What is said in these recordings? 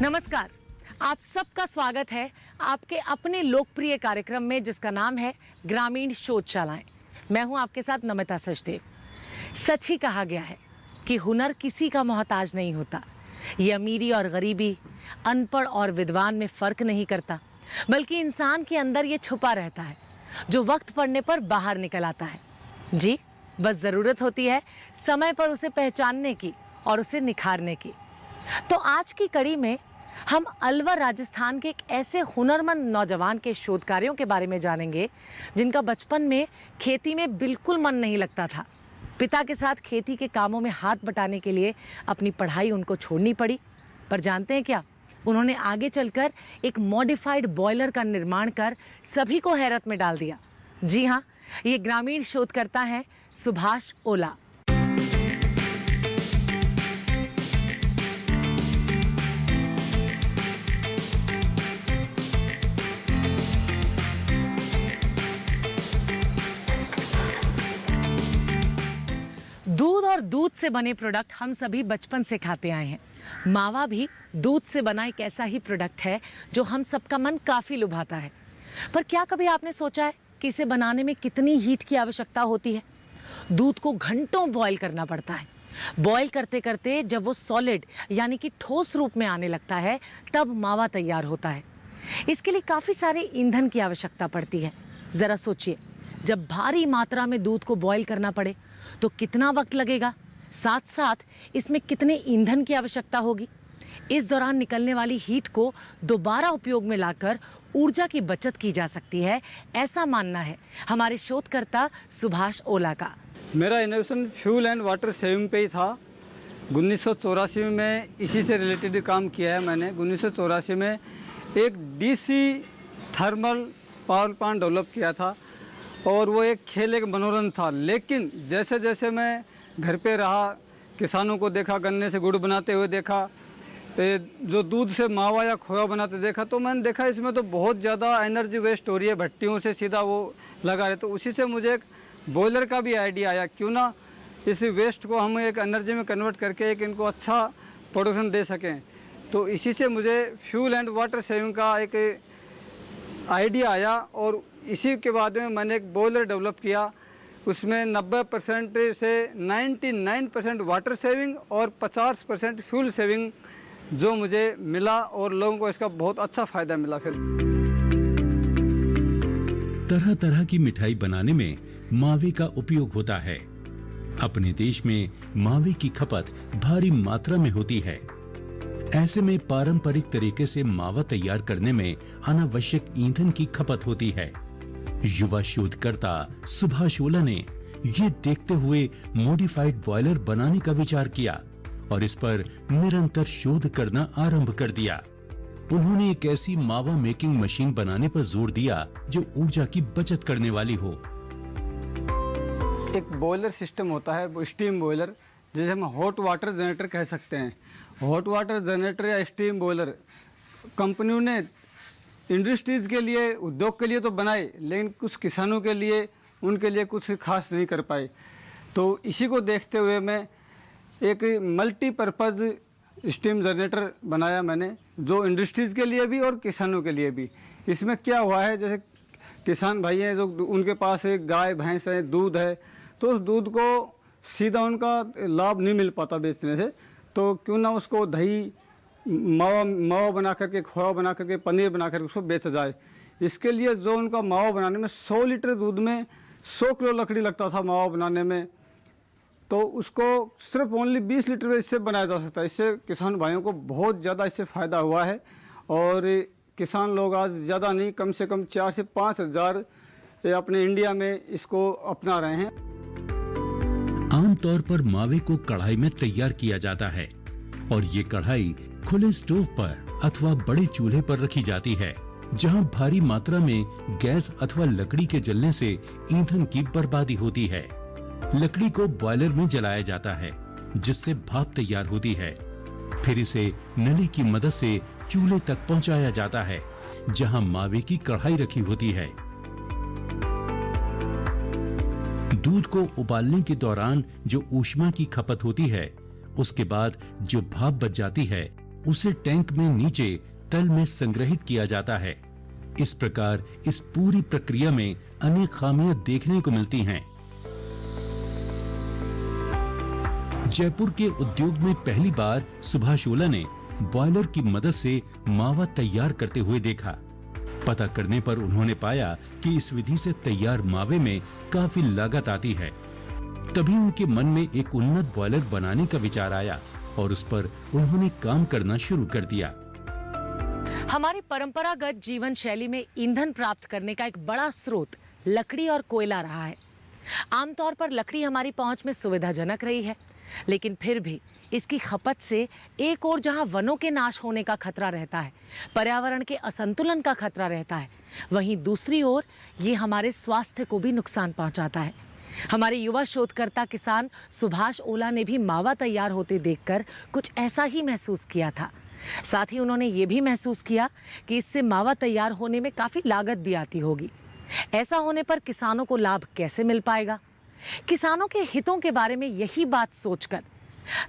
नमस्कार, आप सबका स्वागत है आपके अपने लोकप्रिय कार्यक्रम में जिसका नाम है ग्रामीण शोधशालाएं। मैं हूं आपके साथ नमिता सचदेव। सच ही कहा गया है कि हुनर किसी का मोहताज नहीं होता। ये अमीरी और गरीबी, अनपढ़ और विद्वान में फर्क नहीं करता, बल्कि इंसान के अंदर ये छुपा रहता है जो वक्त पड़ने पर बाहर निकल आता है। जी, बस ज़रूरत होती है समय पर उसे पहचानने की और उसे निखारने की। तो आज की कड़ी में हम अलवर राजस्थान के एक ऐसे हुनरमंद नौजवान के शोध कार्यों के बारे में जानेंगे जिनका बचपन में खेती में बिल्कुल मन नहीं लगता था। पिता के साथ खेती के कामों में हाथ बटाने के लिए अपनी पढ़ाई उनको छोड़नी पड़ी। पर जानते हैं क्या, उन्होंने आगे चलकर एक मॉडिफाइड बॉयलर का निर्माण कर सभी को हैरत में डाल दिया। जी हाँ, ये ग्रामीण शोधकर्ता हैं सुभाष ओला। दूध और दूध से बने प्रोडक्ट हम सभी बचपन से खाते आए हैं। मावा भी दूध से बना एक ऐसा ही प्रोडक्ट है जो हम सबका मन काफ़ी लुभाता है। पर क्या कभी आपने सोचा है कि इसे बनाने में कितनी हीट की आवश्यकता होती है? दूध को घंटों बॉईल करना पड़ता है। बॉईल करते करते जब वो सॉलिड यानी कि ठोस रूप में आने लगता है तब मावा तैयार होता है। इसके लिए काफ़ी सारे ईंधन की आवश्यकता पड़ती है। ज़रा सोचिए, जब भारी मात्रा में दूध को बॉईल करना पड़े तो कितना वक्त लगेगा, साथ साथ इसमें कितने ईंधन की आवश्यकता होगी। इस दौरान निकलने वाली हीट को दोबारा उपयोग में लाकर ऊर्जा की बचत की जा सकती है, ऐसा मानना है हमारे शोधकर्ता सुभाष ओला का। मेरा innovation fuel and water saving पे ही था। 1984 में इसी से रिलेटेड काम किया है मैंने। 1984 में एक DC thermal power plant develop किया था और वो एक खेल, एक मनोरंजन था। लेकिन जैसे जैसे मैं घर पे रहा, किसानों को देखा, गन्ने से गुड़ बनाते हुए देखा, जो दूध से मावा या खोया बनाते देखा, तो मैंने देखा इसमें तो बहुत ज़्यादा एनर्जी वेस्ट हो रही है, भट्टियों से सीधा वो लगा रहे। तो उसी से मुझे एक बॉयलर का भी आइडिया आया, क्यों ना इस वेस्ट को हम एक एनर्जी में कन्वर्ट करके एक इनको अच्छा प्रोडक्शन दे सकें। तो इसी से मुझे फ्यूल एंड वाटर सेविंग का एक आइडिया आया और इसी के बाद में मैंने एक बॉयलर डेवलप किया। उसमें 90% से 99% वाटर सेविंग और 50% फ्यूल सेविंग जो मुझे मिला और लोगों को इसका बहुत अच्छा फ़ायदा मिला। फिर तरह तरह की मिठाई बनाने में मावे का उपयोग होता है। अपने देश में मावे की खपत भारी मात्रा में होती है। ऐसे में पारंपरिक तरीके से मावा तैयार करने में अनावश्यक ईंधन की खपत होती है। युवा शोधकर्ता सुभाष ओला ने ये देखते हुए मॉडिफाइड बॉयलर बनाने का विचार किया और इस पर निरंतर शोध करना आरंभ कर दिया। उन्होंने एक ऐसी मावा मेकिंग मशीन बनाने पर जोर दिया जो ऊर्जा की बचत करने वाली हो। एक बॉयलर सिस्टम होता है, वो स्टीम बॉयलर, जिसे हम हॉट वाटर जनरेटर कह सकते हैं। हॉट वाटर जनरेटर या स्टीम बॉयलर कंपनियों ने इंडस्ट्रीज़ के लिए, उद्योग के लिए तो बनाए, लेकिन कुछ किसानों के लिए, उनके लिए कुछ खास नहीं कर पाए। तो इसी को देखते हुए मैं एक मल्टीपर्पज़ स्टीम जनरेटर बनाया मैंने, जो इंडस्ट्रीज़ के लिए भी और किसानों के लिए भी। इसमें क्या हुआ है, जैसे किसान भाई हैं जो उनके पास एक गाय भैंस है, दूध है, तो उस दूध को सीधा उनका लाभ नहीं मिल पाता बेचने से, तो क्यों ना उसको दही, मावा बना करके, खोया बना करके, पनीर बना करके उसको बेचा जाए। इसके लिए जो उनका मावा बनाने में 100 लीटर दूध में 100 किलो लकड़ी लगता था मावा बनाने में, तो उसको सिर्फ ओनली 20 लीटर में इससे बनाया जा सकता है। इससे किसान भाइयों को बहुत ज़्यादा इससे फ़ायदा हुआ है और किसान लोग आज ज़्यादा नहीं, कम से कम 4 से 5 हज़ार अपने इंडिया में इसको अपना रहे हैं। आमतौर पर मावे को कढ़ाई में तैयार किया जाता है और ये कढ़ाई खुले स्टोव पर अथवा बड़े चूल्हे पर रखी जाती है, जहां भारी मात्रा में गैस अथवा लकड़ी के जलने से ईंधन की बर्बादी होती है। लकड़ी को बॉयलर में जलाया जाता है, जिससे भाप तैयार होती है। फिर इसे नली की मदद से चूल्हे तक पहुंचाया जाता है, जहां मावे की कढ़ाई रखी होती है। दूध को उबालने के दौरान जो ऊष्मा की खपत होती है, उसके बाद जो भाप बच जाती है, उसे टैंक में नीचे तल में संग्रहित किया जाता है। इस प्रकार इस पूरी प्रक्रिया में अनेक खामियां देखने को मिलती हैं। जयपुर के उद्योग में पहली बार सुभाष ओला ने बॉयलर की मदद से मावा तैयार करते हुए देखा। पता करने पर उन्होंने पाया कि इस विधि से तैयार मावे में काफी लागत आती है। तभी उनके मन में एक उन्नत बॉयलर बनाने का विचार आया और उस पर उन्होंने काम करना शुरू कर दिया। हमारी परंपरागत जीवन शैली में ईंधन प्राप्त करने का एक बड़ा स्रोत लकड़ी और कोयला रहा है। आमतौर पर लकड़ी हमारी पहुंच में सुविधाजनक रही है, लेकिन फिर भी इसकी खपत से एक ओर जहां वनों के नाश होने का खतरा रहता है, पर्यावरण के असंतुलन का खतरा रहता है, वहीं दूसरी ओर ये हमारे स्वास्थ्य को भी नुकसान पहुंचाता है। हमारे युवा शोधकर्ता किसान सुभाष ओला ने भी मावा तैयार होते देखकर कुछ ऐसा ही महसूस किया था। साथ ही उन्होंने ये भी महसूस किया कि इससे मावा तैयार होने में काफी लागत भी आती होगी। ऐसा होने पर किसानों को लाभ कैसे मिल पाएगा? किसानों के हितों के बारे में यही बात सोचकर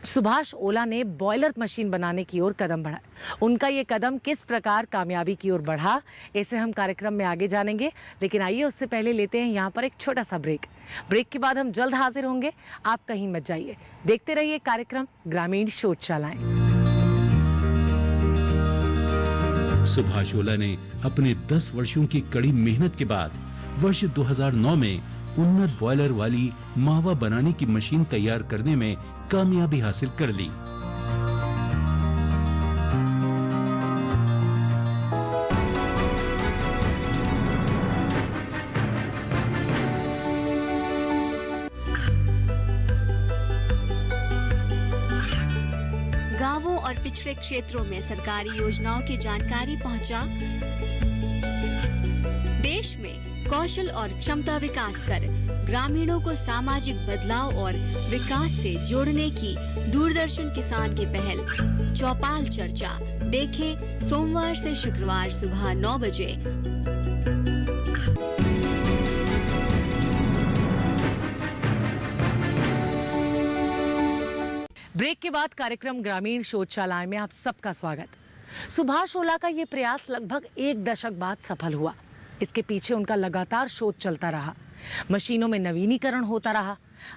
सुभाष ओला ने बॉयलर मशीन बनाने की ओर कदम बढ़ाया। उनका ये कदम किस प्रकार कामयाबी की ओर बढ़ा, इसे हम कार्यक्रम में आगे जानेंगे, लेकिन आइए उससे पहले लेते हैं यहाँ पर एक छोटा सा ब्रेक। ब्रेक के बाद हम जल्द हाजिर होंगे। आप कहीं मत जाइए, देखते रहिए कार्यक्रम ग्रामीण शोधशालाएं। सुभाष ओला ने अपने 10 वर्षों की कड़ी मेहनत के बाद वर्ष 2009 में उन्नत बॉयलर वाली मावा बनाने की मशीन तैयार करने में कामयाबी हासिल कर ली। गांवों और पिछड़े क्षेत्रों में सरकारी योजनाओं की जानकारी पहुंचा। देश में कौशल और क्षमता विकास कर ग्रामीणों को सामाजिक बदलाव और विकास से जोड़ने की दूरदर्शन किसान की पहल चौपाल चर्चा देखें सोमवार से शुक्रवार सुबह 9 बजे। ब्रेक के बाद कार्यक्रम ग्रामीण शोधशालाएं में आप सबका स्वागत। सुभाष ओला का ये प्रयास लगभग 1 दशक बाद सफल हुआ। इसके पीछे उनका लगातार शोध चलता रहा, मशीनों में नवीनीकरण होता रहा।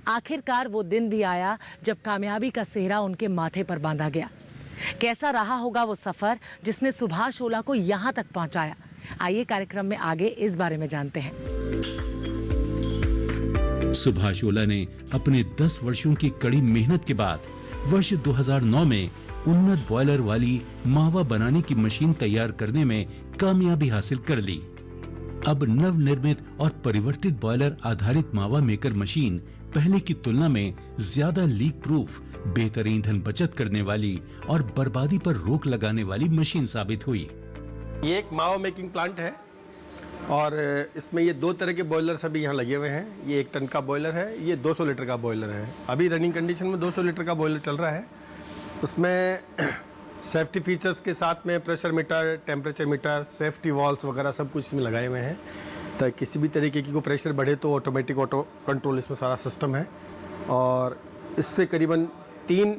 आखिरकार वो दिन भी आया जब कामयाबी का सेहरा उनके माथे पर बांधा गया। कैसा रहा होगा वो सफर जिसने सुभाष ओला को यहाँ तक पहुँचाया? आइए कार्यक्रम में आगे इस बारे में जानते हैं। सुभाष ओला ने अपने 10 वर्षों की कड़ी मेहनत के बाद वर्ष 2009 में उन्नत बॉयलर वाली मावा बनाने की मशीन तैयार करने में कामयाबी हासिल कर ली। अब नवनिर्मित और परिवर्तित बॉयलर आधारित मावा मेकर मशीन पहले की तुलना में ज्यादा लीक प्रूफ, बेहतर ईंधन बचत करने वाली और बर्बादी पर रोक लगाने वाली मशीन साबित हुई। ये एक मावा मेकिंग प्लांट है और इसमें ये 2 तरह के बॉयलर अभी यहाँ लगे हुए हैं। ये 1 टन का बॉयलर है, ये 200 लीटर का बॉयलर है। अभी रनिंग कंडीशन में 200 लीटर का बॉयलर चल रहा है। उसमें सेफ्टी फीचर्स के साथ में pressure meter, temperature meter, safety valves वगैरह सब कुछ इसमें लगाए हुए हैं। तो किसी भी तरीके की को प्रेशर बढ़े तो ऑटोमेटिक ऑटो कंट्रोल इसमें सारा सिस्टम है। और इससे करीबन 3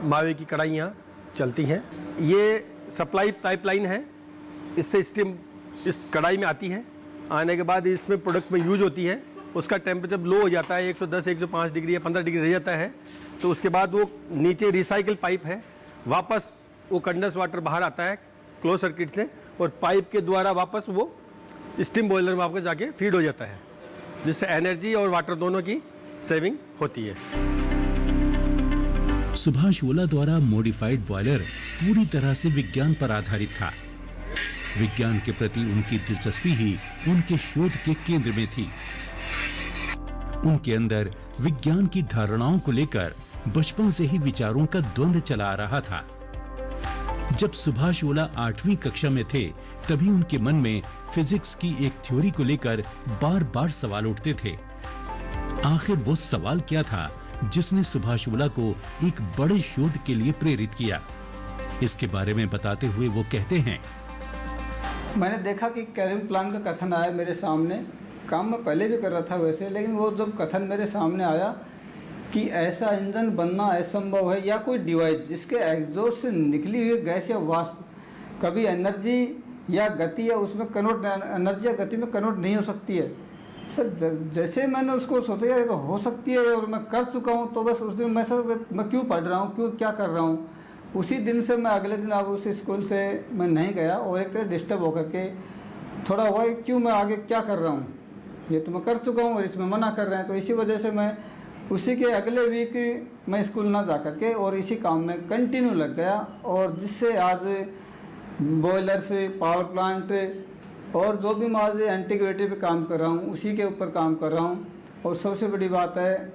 मावे की कढ़ाइयाँ चलती हैं। ये सप्लाई पाइपलाइन है, इससे स्टीम इस कढ़ाई में आती है। आने के बाद इसमें प्रोडक्ट में यूज होती है। उसका टेम्परेचर लो हो जाता है, 110 105 डिग्री या 15 डिग्री रह जाता है। तो उसके बाद वो नीचे रिसाइकिल पाइप है, वापस वो कंडेंस वाटर बाहर आता है क्लोज सर्किट से और पाइप के द्वारा वापस वो स्टीम बॉयलर में वापस जाके फीड हो जाता है, जिससे एनर्जी और वाटर दोनों की सेविंग होती है। सुभाष ओला द्वारा मॉडिफाइड बॉयलर पूरी तरह से विज्ञान पर आधारित था। विज्ञान के प्रति उनकी दिलचस्पी ही उनके शोध के केंद्र में थी। उनके अंदर विज्ञान की धारणाओं को लेकर बचपन से ही विचारों का द्वंद्व चला आ रहा था। जब सुभाष ओला 8वीं कक्षा में थे, तभी उनके मन में फिजिक्स की एक थ्योरी को लेकर बार-बार सवाल उठते थे। आखिर वो सवाल क्या था जिसने सुभाष ओला को एक बड़े शोध के लिए प्रेरित किया? इसके बारे में बताते हुए वो कहते हैं, मैंने देखा कि केल्विन प्लैंक का कथन आया मेरे सामने। काम मैं पहले भी कर रहा था वैसे, लेकिन वो जब कथन मेरे सामने आया कि ऐसा इंजन बनना असंभव है, या कोई डिवाइस जिसके एग्जॉस्ट से निकली हुई गैस या वाष्प कभी एनर्जी या गति या उसमें कन्वर्ट, एनर्जी या गति में कन्वर्ट नहीं हो सकती है। सर जैसे मैंने उसको सोचा यार ये तो हो सकती है और मैं कर चुका हूँ, तो बस उस दिन मैं सर मैं क्यों पढ़ रहा हूँ, क्यों क्या कर रहा हूँ। उसी दिन से मैं अगले दिन अब उस स्कूल से मैं नहीं गया और एक तरह डिस्टर्ब होकर के थोड़ा हुआ क्यों मैं आगे क्या कर रहा हूँ, ये तो मैं कर चुका हूँ और इसमें मना कर रहे हैं। तो इसी वजह से मैं उसी के अगले वीक मैं स्कूल ना जा कर के और इसी काम में कंटिन्यू लग गया, और जिससे आज बॉयलर से पावर प्लांट और जो भी मैं आज एंटीग्रेटिव पे काम कर रहा हूँ उसी के ऊपर काम कर रहा हूँ। और सबसे बड़ी बात है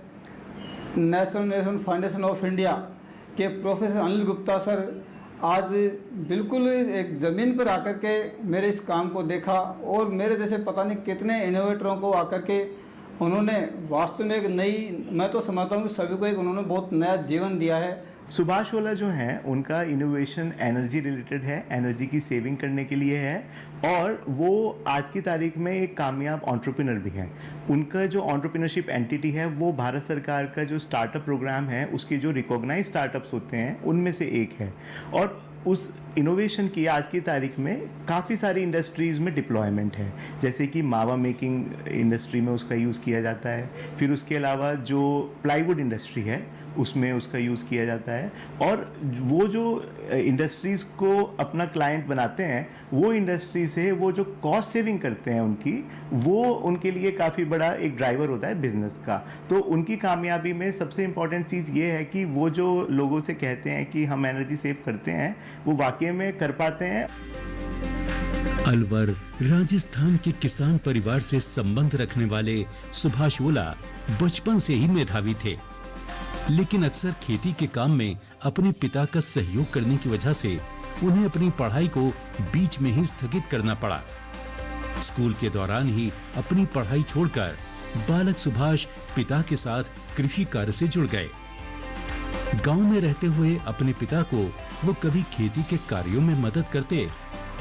नेशनल फाउंडेशन ऑफ इंडिया के प्रोफेसर अनिल गुप्ता सर आज बिल्कुल एक ज़मीन पर आकर के मेरे इस काम को देखा और मेरे जैसे पता नहीं कितने इनोवेटरों को आकर के उन्होंने वास्तव में एक नई, मैं तो समझता हूँ कि सभी को एक उन्होंने बहुत नया जीवन दिया है। सुभाष ओला जो हैं उनका इनोवेशन एनर्जी रिलेटेड है, एनर्जी की सेविंग करने के लिए है, और वो आज की तारीख में एक कामयाब एंटरप्रेन्योर भी हैं। उनका जो एंटरप्रेन्योरशिप एंटिटी है वो भारत सरकार का जो स्टार्टअप प्रोग्राम है उसके जो रिकॉग्नाइज स्टार्टअप्स होते हैं उनमें से एक है। और उस इनोवेशन की आज की तारीख में काफ़ी सारी इंडस्ट्रीज़ में डिप्लॉयमेंट है, जैसे कि मावा मेकिंग इंडस्ट्री में उसका यूज़ किया जाता है, फिर उसके अलावा जो प्लाईवुड इंडस्ट्री है उसमें उसका यूज़ किया जाता है। और वो जो इंडस्ट्रीज़ को अपना क्लाइंट बनाते हैं वो इंडस्ट्री से वो जो कॉस्ट सेविंग करते हैं उनकी, वो उनके लिए काफ़ी बड़ा एक ड्राइवर होता है बिजनेस का। तो उनकी कामयाबी में सबसे इम्पॉर्टेंट चीज़ ये है कि वो जो लोगों से कहते हैं कि हम एनर्जी सेव करते हैं वो वाकई में कर पाते हैं। अलवर राजस्थान के किसान परिवार से संबंध रखने वाले सुभाष ओला बचपन से ही मेधावी थे, लेकिन अक्सर खेती के काम में अपने पिता का सहयोग करने की वजह से उन्हें अपनी पढ़ाई को बीच में ही स्थगित करना पड़ा। स्कूल के दौरान ही अपनी पढ़ाई छोड़कर बालक सुभाष पिता के साथ कृषि कार्य से जुड़ गए। गांव में रहते हुए अपने पिता को वो कभी खेती के कार्यों में मदद करते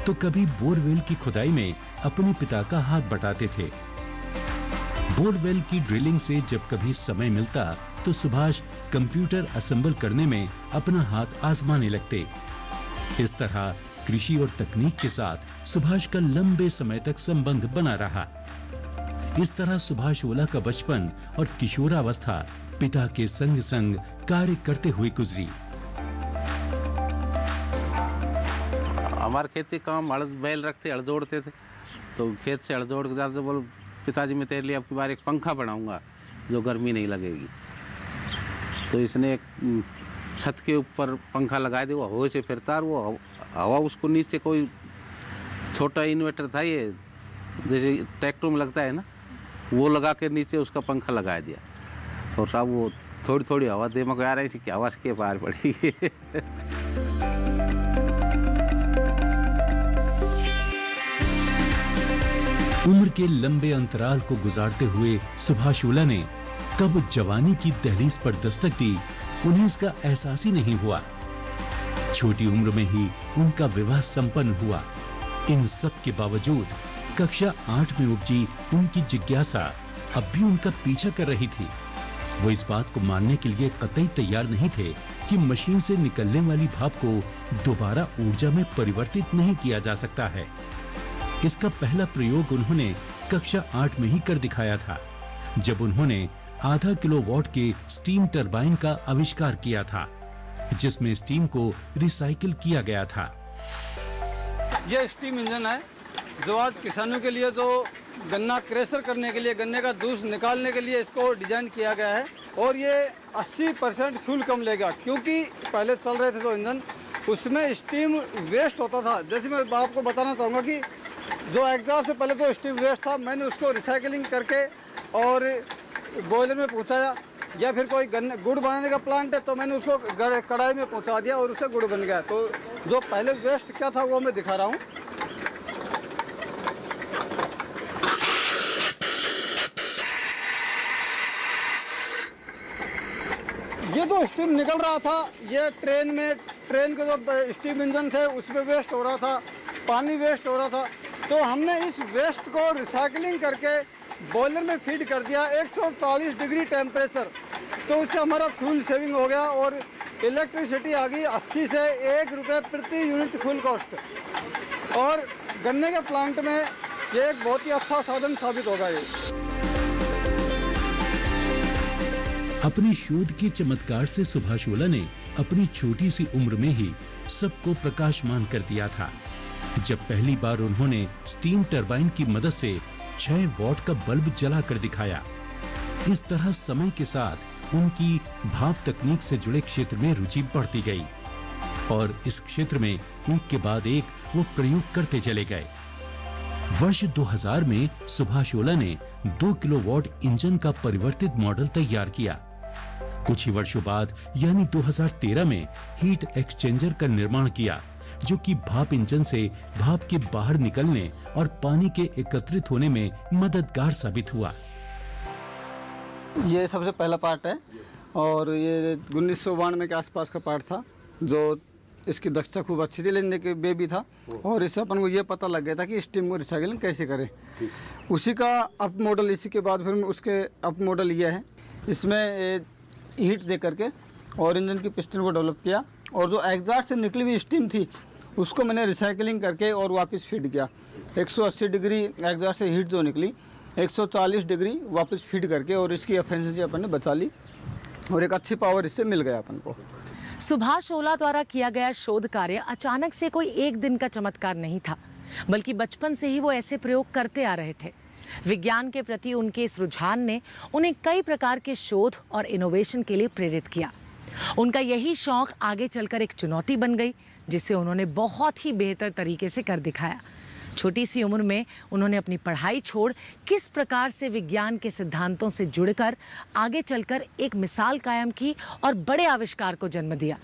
तो कभी बोरवेल की खुदाई में अपने पिता का हाथ बटाते थे। बोरवेल की ड्रिलिंग से जब कभी समय मिलता तो सुभाष कंप्यूटर असेंबल करने में अपना हाथ आजमाने लगते। इस तरह कृषि और तकनीक के साथ सुभाष का लंबे समय तक संबंध बना रहा। इस तरह सुभाष ओला का बचपन और किशोरावस्था पिता के संग संग कार्य करते हुए गुजरी। हमारे खेती काम हड़ बैल रखते, हड़ जोड़ते थे, तो खेत से हड़ जोड़ के जाते, बोल पिताजी मैं तेरे लिए अब की बार एक पंखा बनाऊंगा जो गर्मी नहीं लगेगी। तो इसने एक छत के ऊपर पंखा लगा दिया, वो हवा से फिरता, और वो हवा उसको नीचे कोई छोटा इन्वर्टर था ये जैसे ट्रैक्टर में लगता है ना, वो लगा के नीचे उसका पंखा लगा दिया। और साहब वो थोड़ी थोड़ी हवा दे मको आ रही थी कि हवा के पार पड़ी। उम्र के लंबे अंतराल को गुजारते हुए सुभाष ओला ने कब जवानी की दहलीज पर दस्तक दी, उन्हें इसका एहसास ही नहीं हुआ। छोटी उम्र में ही उनका विवाह संपन्न हुआ। इन सब के बावजूद कक्षा 8 में उपजी उनकी जिज्ञासा अब भी उनका पीछा कर रही थी। वो इस बात को मानने के लिए कतई तैयार नहीं थे कि मशीन से निकलने वाली भाप को दोबारा ऊर्जा में परिवर्तित नहीं किया जा सकता है। इसका पहला प्रयोग उन्होंने कक्षा 8 में ही कर दिखाया था, जब उन्होंने आधा किलोवाट के स्टीम टरबाइन का आविष्कार किया था, जिसमें स्टीम को रिसाइकिल किया गया था। ये स्टीम इंजन है जो आज किसानों के लिए जो गन्ना क्रेशर करने के लिए, गन्ने का जूस निकालने के लिए इसको डिजाइन किया गया है। और ये 80% फ्यूल कम लेगा, क्योंकि पहले चल रहे थे जो इंजन उसमें स्टीम वेस्ट होता था। जैसे मैं आपको बताना चाहूँगा कि जो एग्जॉस्ट से पहले जो स्टीम वेस्ट था, मैंने उसको रिसाइकलिंग करके और बॉयलर में पहुँचाया, या फिर कोई गुड़ बनाने का प्लांट है तो मैंने उसको कढ़ाई में पहुँचा दिया और उससे गुड़ बन गया। तो जो पहले वेस्ट क्या था वो मैं दिखा रहा हूँ। ये जो स्टीम निकल रहा था ये ट्रेन के जो स्टीम इंजन थे उसमें वेस्ट हो रहा था, पानी वेस्ट हो रहा था। तो हमने इस वेस्ट को रिसाइकलिंग करके बॉयलर में फीड कर दिया 140 डिग्री टेम्परेचर, तो उससे हमारा फ्यूल सेविंग हो गया और इलेक्ट्रिसिटी आ गई 80 से 1 रुपये प्रति यूनिट फुल कॉस्ट। और गन्ने के प्लांट में ये एक बहुत ही अच्छा साधन साबित होगा ये। अपनी शोध के चमत्कार से सुभाष ओला ने अपनी छोटी सी उम्र में ही सबको प्रकाशमान कर दिया था, जब पहली बार उन्होंने स्टीम टरबाइन की मदद से 6 वॉट का बल्ब जलाकर दिखाया। इस तरह समय के साथ उनकी भाप तकनीक से जुड़े क्षेत्र में रुचि बढ़ती गई और इस क्षेत्र में एक के बाद एक वो प्रयोग करते चले गए। वर्ष 2000 में सुभाष ओला ने 2 किलोवाट इंजन का परिवर्तित मॉडल तैयार किया। कुछ ही वर्षों बाद यानी 2013 में हीट एक्सचेंजर का निर्माण किया, जो कि भाप इंजन से भाप के बाहर निकलने और पानी के एकत्रित होने में मददगार साबित हुआ। ये सबसे पहला पार्ट है और ये 1992 के आसपास का पार्ट था, जो इसकी दक्षता खूब अच्छी थी, लेने के बेबी था और इससे अपन को ये पता लग गया था कि स्टीम को रिसाइकलिंग कैसे करें। उसी का अप मॉडल, इसी के बाद फिर उसके अप मॉडल ये है, इसमें हीट दे करके और इंजन की पिस्टन को डेवलप किया और जो एग्जॉस्ट से निकली हुई स्टीम थी उसको मैंने रिसाइकलिंग करके और वापस फीड किया। 180 डिग्री एग्जॉस्ट से हीट जो निकली 140 डिग्री वापस फीड करके और इसकी एफिशिएंसी अपन ने बचा ली और एक अच्छी पावर इससे मिल गया अपन को। सुभाष ओला द्वारा किया गया शोध कार्य अचानक से कोई एक दिन का चमत्कार नहीं था, बल्कि बचपन से ही वो ऐसे प्रयोग करते आ रहे थे। विज्ञान के प्रति उनके इस रुझान ने उन्हें कई प्रकार के शोध और इनोवेशन के लिए प्रेरित किया। उनका यही शौक आगे चलकर एक चुनौती बन गई, जिसे उन्होंने बहुत ही बेहतर तरीके से कर दिखाया। छोटी सी उम्र में उन्होंने अपनी पढ़ाई छोड़ किस प्रकार से विज्ञान के सिद्धांतों से जुड़कर आगे चलकर एक मिसाल कायम की और बड़े आविष्कार को जन्म दिया।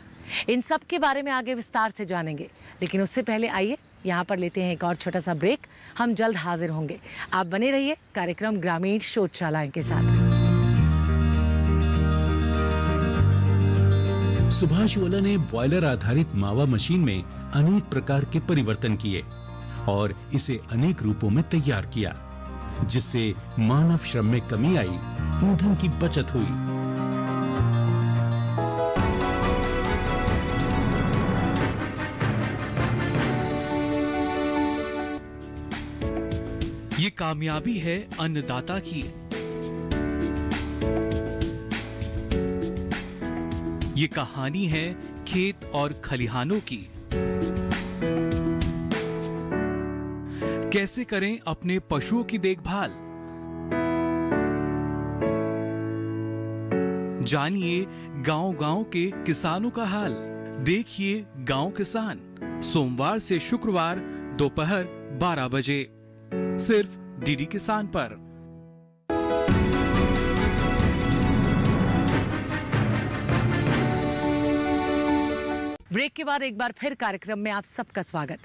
इन सब के बारे में आगे विस्तार से जानेंगे, लेकिन उससे पहले आइए यहाँ पर लेते हैं एक और छोटा सा ब्रेक। हम जल्द हाजिर होंगे। आप बने रहिए कार्यक्रम ग्रामीण शोधशालाएं के साथ। सुभाष ओला ने बॉयलर आधारित मावा मशीन में अनेक प्रकार के परिवर्तन किए और इसे अनेक रूपों में तैयार किया, जिससे मानव श्रम में कमी आई, ईंधन की बचत हुई। ये कामयाबी है अन्नदाता की। ये कहानी है खेत और खलिहानों की। कैसे करें अपने पशुओं की देखभाल, जानिए गांव-गांव के किसानों का हाल। देखिए गांव किसान, सोमवार से शुक्रवार दोपहर 12 बजे सिर्फ डीडी किसान पर। ब्रेक के बाद एक बार फिर कार्यक्रम में आप सबका स्वागत।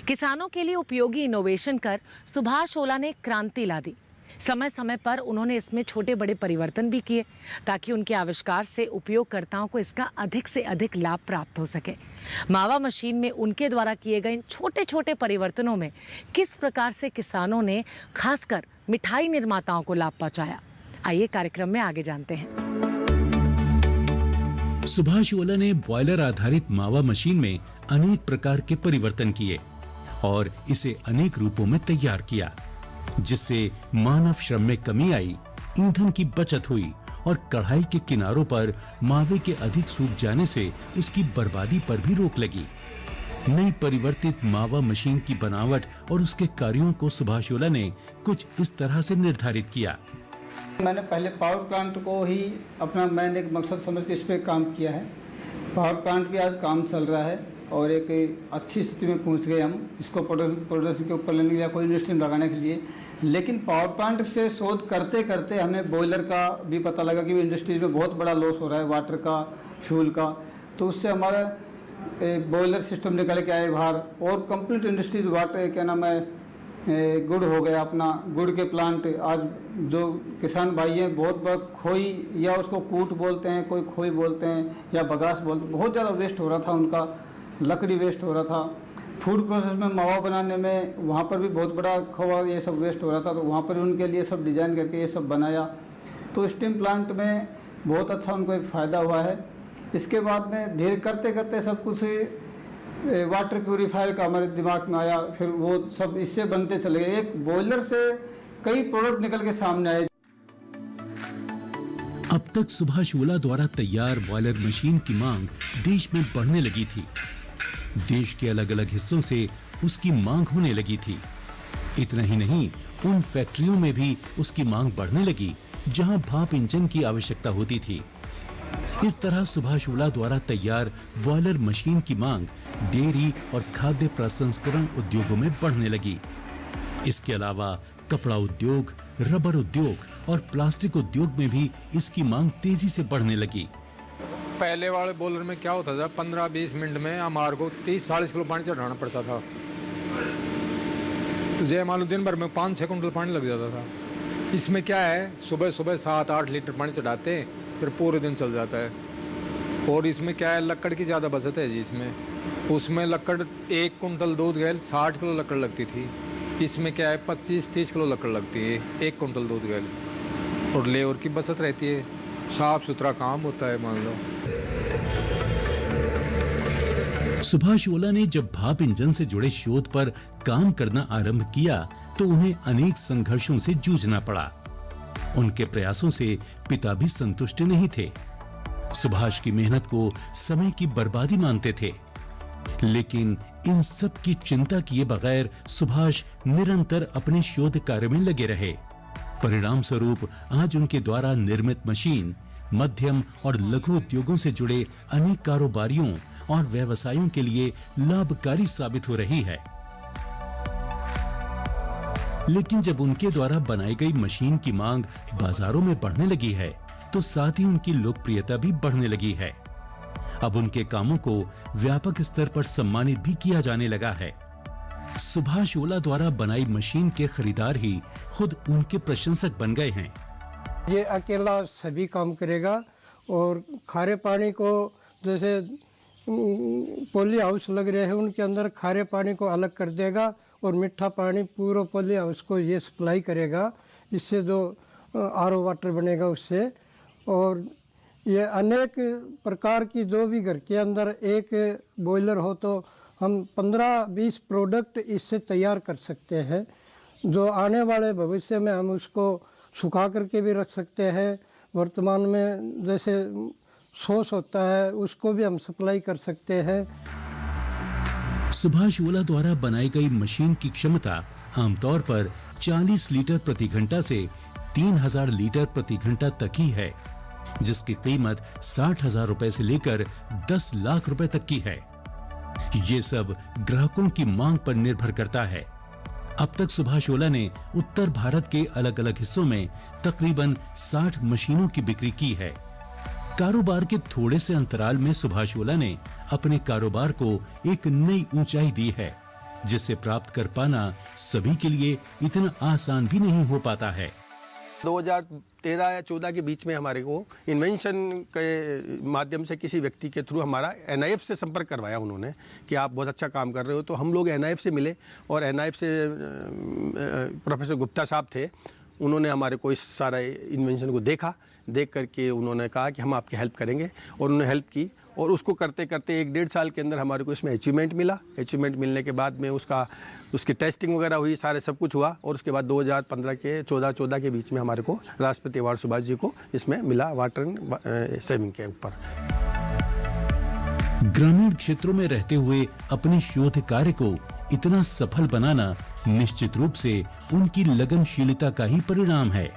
किसानों के लिए उपयोगी इनोवेशन कर सुभाष ओला ने क्रांति ला दी। समय समय पर उन्होंने इसमें छोटे बड़े परिवर्तन भी किए, ताकि उनके आविष्कार से उपयोगकर्ताओं को इसका अधिक से अधिक लाभ प्राप्त हो सके। मावा मशीन में उनके द्वारा किए गए इन छोटे छोटे परिवर्तनों में किस प्रकार से किसानों ने, खासकर मिठाई निर्माताओं को लाभ पहुंचाया, आइए कार्यक्रम में आगे जानते हैं। सुभाष ओला ने बॉयलर आधारित मावा मशीन में अनेक प्रकार के परिवर्तन किए और इसे अनेक रूपों में तैयार किया, जिससे मानव श्रम में कमी आई, ईंधन की बचत हुई और कढ़ाई के किनारों पर मावे के अधिक सूख जाने से उसकी बर्बादी पर भी रोक लगी। नई परिवर्तित मावा मशीन की बनावट और उसके कार्यों को सुभाष ओला ने कुछ इस तरह से निर्धारित किया। मैंने पहले पावर प्लांट को ही अपना मैंने एक मकसद समझ के इस पर काम किया है। पावर प्लांट भी आज काम चल रहा है और एक अच्छी स्थिति में पहुंच गए हम इसको प्रोडक्शन के ऊपर लेने के लिए, कोई इंडस्ट्री में लगाने के लिए। लेकिन पावर प्लांट से शोध करते करते हमें बॉयलर का भी पता लगा कि इंडस्ट्रीज में बहुत बड़ा लॉस हो रहा है, वाटर का, फ्यूल का। तो उससे हमारा बॉयलर सिस्टम निकल के आए बाहर और कंप्लीट इंडस्ट्रीज वाटर क्या नाम है गुड़ हो गया अपना। गुड़ के प्लांट आज जो किसान भाई हैं बहुत बहुत खोई या उसको कूट बोलते हैं, कोई खोई बोलते हैं या बगास बोलते हैं, बहुत ज़्यादा वेस्ट हो रहा था उनका, लकड़ी वेस्ट हो रहा था। फूड प्रोसेस में मावा बनाने में वहाँ पर भी बहुत बड़ा खोआ ये सब वेस्ट हो रहा था, तो वहाँ पर उनके लिए सब डिज़ाइन करके ये सब बनाया। तो स्टीम प्लांट में बहुत अच्छा उनको एक फ़ायदा हुआ है। इसके बाद में धीरे करते करते सब कुछ वाटर प्यूरीफायर का हमारे दिमाग में आया, फिर वो सब इससे बनते चले गए। एक बॉयलर से कई प्रोडक्ट निकल के सामने आए। अब तक सुभाष ओला द्वारा तैयार बॉयलर मशीन की मांग देश में बढ़ने लगी थी। देश के अलग अलग हिस्सों से उसकी मांग होने लगी थी। इतना ही नहीं, उन फैक्ट्रियों में भी उसकी मांग बढ़ने लगी जहां भाप इंजन की आवश्यकता होती थी। इस तरह सुभाष ओला द्वारा तैयार बॉयलर मशीन की मांग डेयरी और खाद्य प्रसंस्करण उद्योगों में बढ़ने लगी। इसके अलावा कपड़ा उद्योग, रबर उद्योग और प्लास्टिक उद्योग में भी इसकी मांग तेजी से बढ़ने लगी। पहले वाले बॉयलर में क्या होता था, 15-20 मिनट में हमारे को 30-40 किलो पानी चढ़ाना पड़ता था। तो जय मान लो दिन भर में 5-6 कुंटल पानी लग जाता था। इसमें क्या है, सुबह सुबह 7-8 लीटर पानी चढ़ाते हैं, फिर पूरे दिन चल जाता है। और इसमें क्या है, लकड़ की ज़्यादा बचत है जी इसमें। उसमें लकड़ 1 कुंटल दूध गैल 60 किलो लकड़ लगती थी। इसमें क्या है, 25-30 किलो लकड़ लगती है 1 कुंटल दूध गैल। और लेबर की बचत रहती है, साफ सुथरा काम होता है। मान लो सुभाष ओला ने जब भाप इंजन से जुड़े शोध पर काम करना आरंभ किया तो उन्हें अनेक संघर्षों से जूझना पड़ा। उनके प्रयासों से पिता भी संतुष्ट नहीं थे। सुभाष की मेहनत को समय की बर्बादी मानते थे। लेकिन इन सब की चिंता किए बगैर सुभाष निरंतर अपने शोध कार्य में लगे रहे। परिणाम स्वरूप आज उनके द्वारा निर्मित मशीन मध्यम और लघु उद्योगों से जुड़े अनेक कारोबारियों और व्यवसायों के लिए लाभकारी साबित हो रही है। लेकिन जब उनके द्वारा बनाई गई मशीन की मांग बाजारों में बढ़ने लगी है तो साथ ही उनकी लोकप्रियता भी बढ़ने लगी है। अब उनके कामों को व्यापक स्तर पर सम्मानित भी किया जाने लगा है। सुभाष ओला द्वारा बनाई मशीन के खरीदार ही खुद उनके प्रशंसक बन गए हैं। ये अकेला सभी काम करेगा और खारे पानी को, जैसे पोली हाउस लग रहे हैं उनके अंदर खारे पानी को अलग कर देगा और मीठा पानी पूरा पोली हाउस को ये सप्लाई करेगा। इससे जो आरओ वाटर बनेगा उससे। और ये अनेक प्रकार की जो भी घर के अंदर एक बॉयलर हो तो हम 15-20 प्रोडक्ट इससे तैयार कर सकते हैं, जो आने वाले भविष्य में हम उसको सुखा करके भी रख सकते हैं। वर्तमान में जैसे सॉस होता है उसको भी हम सप्लाई कर सकते हैं। सुभाष ओला द्वारा बनाई गई मशीन की क्षमता आमतौर पर 40 लीटर प्रति घंटा से 3000 लीटर प्रति घंटा तक ही है, जिसकी कीमत 60,000 रुपए से लेकर 10 लाख रुपए तक की है। ये सब ग्राहकों की मांग पर निर्भर करता है। अब तक सुभाष ओला ने उत्तर भारत के अलग अलग हिस्सों में तकरीबन 60 मशीनों की बिक्री की है। कारोबार के थोड़े से अंतराल में सुभाष ओला ने अपने कारोबार को एक नई ऊंचाई दी है, जिसे प्राप्त कर पाना सभी के लिए इतना आसान भी नहीं हो पाता है। 2013 या 14 के बीच में हमारे को इन्वेंशन के माध्यम से किसी व्यक्ति के थ्रू हमारा NIF से संपर्क करवाया उन्होंने कि आप बहुत अच्छा काम कर रहे हो। तो हम लोग NIF से मिले और NIF से प्रोफेसर गुप्ता साहब थे, उन्होंने हमारे को इस सारा इन्वेंशन को देख करके उन्होंने कहा कि हम आपकी हेल्प करेंगे और उन्होंने हेल्प की। और उसको करते करते 1-1.5 साल के अंदर हमारे को इसमें अचीवमेंट मिला। अचीवमेंट मिलने के बाद में उसकी टेस्टिंग वगैरह हुई, सारे सब कुछ हुआ। और उसके बाद 2015 के 14 के बीच में हमारे को राष्ट्रपति अवार्ड सुभाष जी को इसमें मिला वाटर एंड सेविंग के ऊपर। ग्रामीण क्षेत्रों में रहते हुए अपने शोध कार्य को इतना सफल बनाना निश्चित रूप से उनकी लगनशीलता का ही परिणाम है।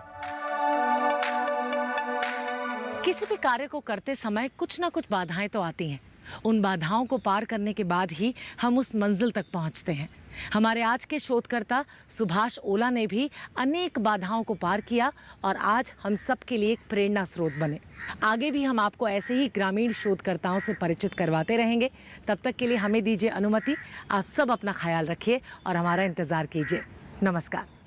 किसी भी कार्य को करते समय कुछ ना कुछ बाधाएं तो आती हैं। उन बाधाओं को पार करने के बाद ही हम उस मंजिल तक पहुंचते हैं। हमारे आज के शोधकर्ता सुभाष ओला ने भी अनेक बाधाओं को पार किया और आज हम सब के लिए एक प्रेरणा स्रोत बने। आगे भी हम आपको ऐसे ही ग्रामीण शोधकर्ताओं से परिचित करवाते रहेंगे। तब तक के लिए हमें दीजिए अनुमति। आप सब अपना ख्याल रखिए और हमारा इंतजार कीजिए। नमस्कार।